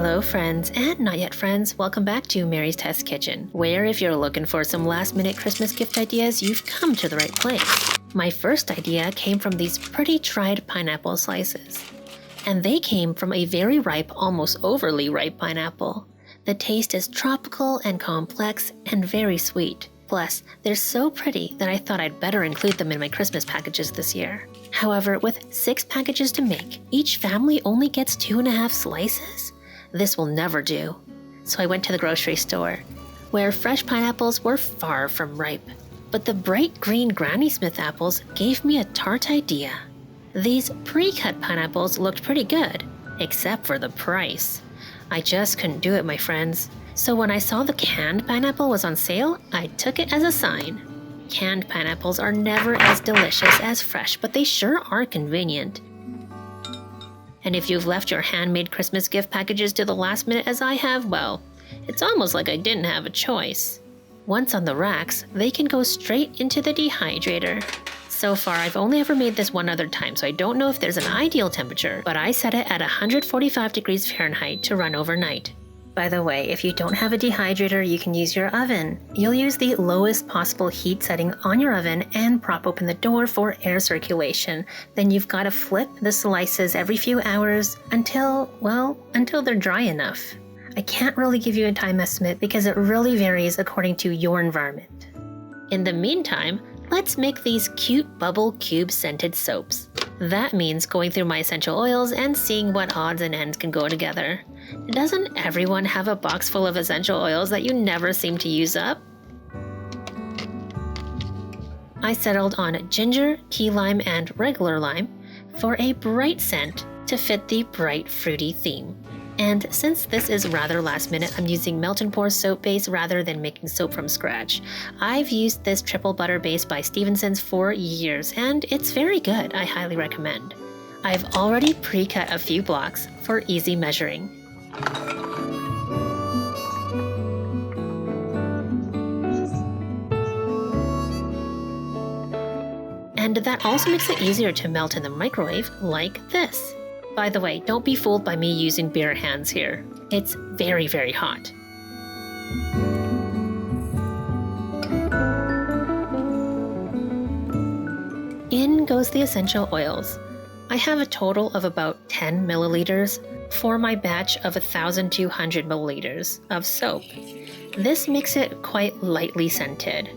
Hello friends and not yet friends, welcome back to Mary's Test Kitchen, where if you're looking for some last minute Christmas gift ideas, you've come to the right place. My first idea came from these pretty dried pineapple slices. And they came from a very ripe, almost overly ripe pineapple. The taste is tropical and complex and very sweet. Plus, they're so pretty that I thought I'd better include them in my Christmas packages this year. However, with 6 packages to make, each family only gets 2.5 slices? This will never do. So I went to the grocery store, where fresh pineapples were far from ripe. But the bright green Granny Smith apples gave me a tart idea. These pre-cut pineapples looked pretty good, except for the price. I just couldn't do it, my friends. So when I saw the canned pineapple was on sale, I took it as a sign. Canned pineapples are never as delicious as fresh, but they sure are convenient. And if you've left your handmade Christmas gift packages to the last minute as I have, well, it's almost like I didn't have a choice. Once on the racks, they can go straight into the dehydrator. So far, I've only ever made this one other time, so I don't know if there's an ideal temperature, but I set it at 145 degrees Fahrenheit to run overnight. By the way, if you don't have a dehydrator, you can use your oven. You'll use the lowest possible heat setting on your oven and prop open the door for air circulation. Then you've got to flip the slices every few hours until they're dry enough. I can't really give you a time estimate because it really varies according to your environment. In the meantime, let's make these cute bubble cube scented soaps. That means going through my essential oils and seeing what odds and ends can go together. Doesn't everyone have a box full of essential oils that you never seem to use up? I settled on ginger, key lime, and regular lime for a bright scent to fit the bright fruity theme. And since this is rather last minute, I'm using melt and pour soap base rather than making soap from scratch. I've used this triple butter base by Stevenson's for years, and it's very good. I highly recommend. I've already pre-cut a few blocks for easy measuring. And that also makes it easier to melt in the microwave like this. By the way, don't be fooled by me using bare hands here. It's very, very hot. In goes the essential oils. I have a total of about 10 milliliters for my batch of 1,200 milliliters of soap. This makes it quite lightly scented.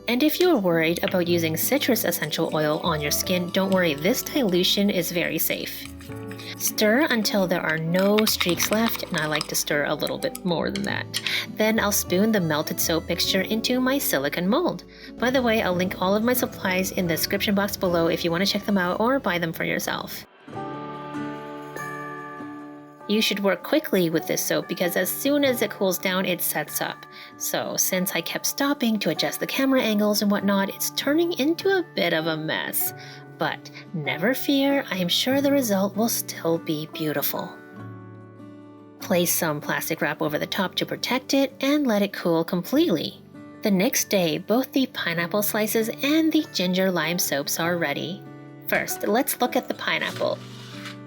And if you're worried about using citrus essential oil on your skin, don't worry, this dilution is very safe. Stir until there are no streaks left, and I like to stir a little bit more than that. Then I'll spoon the melted soap mixture into my silicone mold. By the way, I'll link all of my supplies in the description box below if you want to check them out or buy them for yourself. You should work quickly with this soap because as soon as it cools down, it sets up. So since I kept stopping to adjust the camera angles and whatnot, it's turning into a bit of a mess. But never fear, I am sure the result will still be beautiful. Place some plastic wrap over the top to protect it and let it cool completely. The next day, both the pineapple slices and the ginger lime soaps are ready. First, let's look at the pineapple.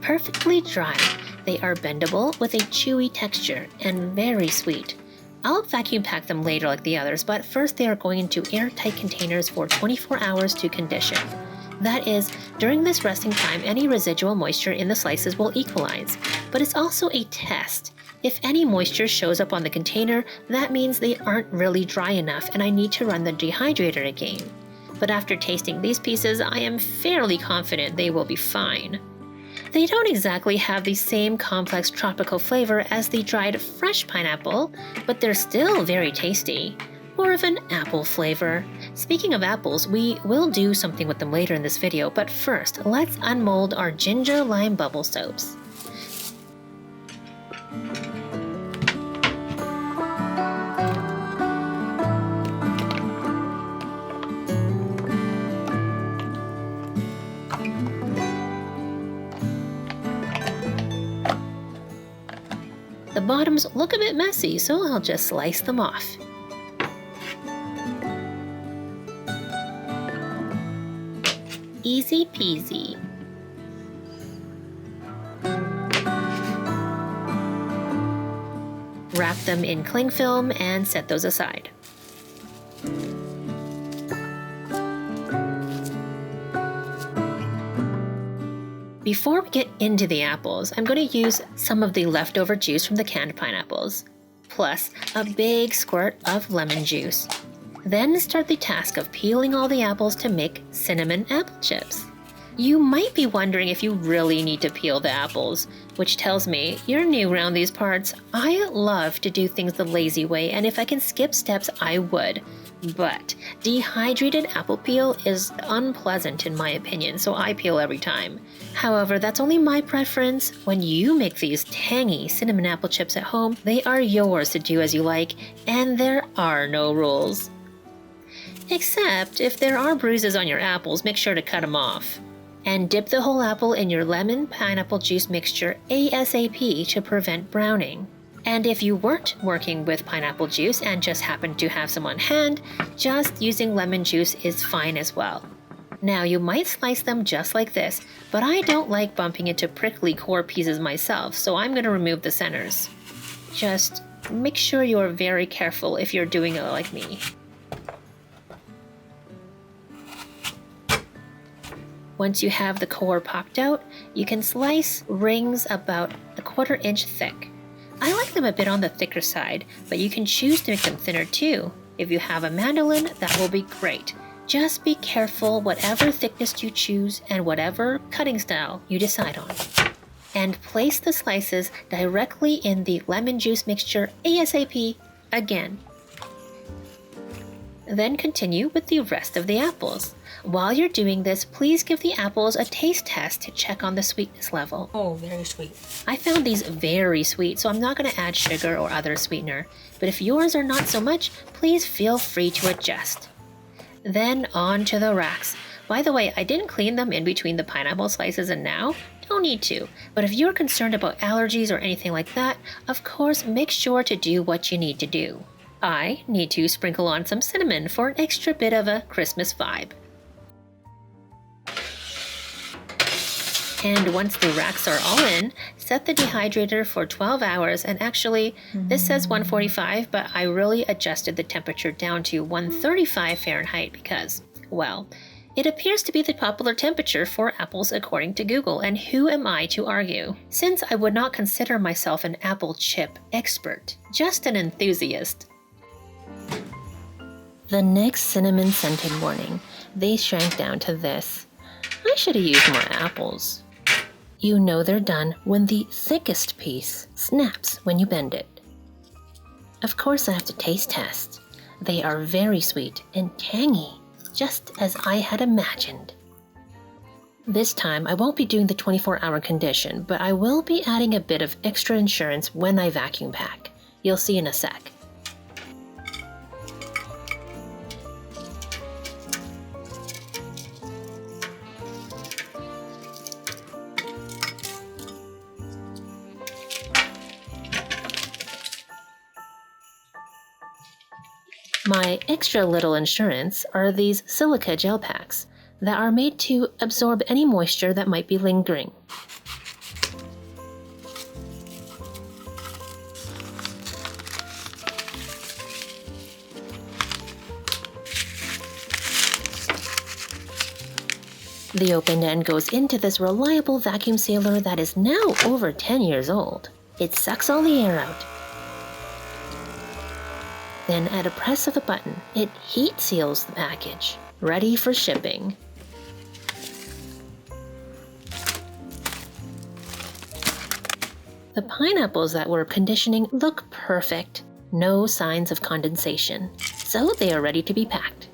Perfectly dry, they are bendable with a chewy texture and very sweet. I'll vacuum pack them later like the others, but first they are going into airtight containers for 24 hours to condition. That is, during this resting time, any residual moisture in the slices will equalize. But it's also a test. If any moisture shows up on the container, that means they aren't really dry enough and I need to run the dehydrator again. But after tasting these pieces, I am fairly confident they will be fine. They don't exactly have the same complex tropical flavor as the dried fresh pineapple, but they're still very tasty. More of an apple flavor. Speaking of apples, we will do something with them later in this video, but first, let's unmold our ginger lime bubble soaps. The bottoms look a bit messy, so I'll just slice them off. Easy peasy. Wrap them in cling film and set those aside. Before we get into the apples, I'm going to use some of the leftover juice from the canned pineapples, plus a big squirt of lemon juice. Then start the task of peeling all the apples to make cinnamon apple chips. You might be wondering if you really need to peel the apples, which tells me you're new around these parts. I love to do things the lazy way, and if I can skip steps, I would. But dehydrated apple peel is unpleasant in my opinion, so I peel every time. However, that's only my preference. When you make these tangy cinnamon apple chips at home, they are yours to do as you like, and there are no rules. Except if there are bruises on your apples, make sure to cut them off. And dip the whole apple in your lemon pineapple juice mixture ASAP to prevent browning. And if you weren't working with pineapple juice and just happened to have some on hand, just using lemon juice is fine as well. Now you might slice them just like this, but I don't like bumping into prickly core pieces myself, so I'm going to remove the centers. Just make sure you're very careful if you're doing it like me. Once you have the core popped out, you can slice rings about 1/4 inch thick. I like them a bit on the thicker side, but you can choose to make them thinner too. If you have a mandolin, that will be great. Just be careful whatever thickness you choose and whatever cutting style you decide on. And place the slices directly in the lemon juice mixture ASAP again. Then continue with the rest of the apples. While you're doing this, please give the apples a taste test to check on the sweetness level. Oh, very sweet. I found these very sweet, so I'm not going to add sugar or other sweetener. But if yours are not so much, please feel free to adjust. Then on to the racks. By the way, I didn't clean them in between the pineapple slices and now. No need to. But if you're concerned about allergies or anything like that, of course, make sure to do what you need to do. I need to sprinkle on some cinnamon for an extra bit of a Christmas vibe. And once the racks are all in, set the dehydrator for 12 hours. And actually, this says 145, but I really adjusted the temperature down to 135 Fahrenheit because, well, it appears to be the popular temperature for apples according to Google, and who am I to argue? Since I would not consider myself an apple chip expert, just an enthusiast. The next cinnamon scented morning, they shrank down to this. I should have used more apples. You know they're done when the thickest piece snaps when you bend it. Of course I have to taste test. They are very sweet and tangy, just as I had imagined. This time I won't be doing the 24-hour condition, but I will be adding a bit of extra insurance when I vacuum pack. You'll see in a sec. My extra little insurance are these silica gel packs that are made to absorb any moisture that might be lingering. The open end goes into this reliable vacuum sealer that is now over 10 years old. It sucks all the air out. Then at a press of a button, it heat seals the package, ready for shipping. The pineapples that we're conditioning look perfect, no signs of condensation, so they are ready to be packed.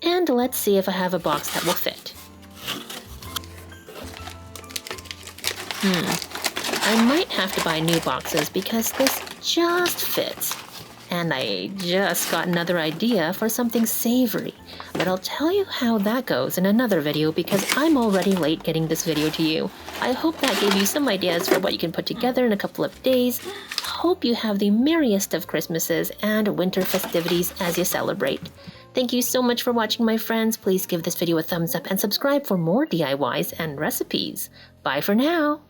And let's see if I have a box that will fit. I might have to buy new boxes because this just fits. And I just got another idea for something savory, but I'll tell you how that goes in another video because I'm already late getting this video to you. I hope that gave you some ideas for what you can put together in a couple of days. Hope you have the merriest of Christmases and winter festivities as you celebrate. Thank you so much for watching, my friends. Please give this video a thumbs up and subscribe for more DIYs and recipes. Bye for now.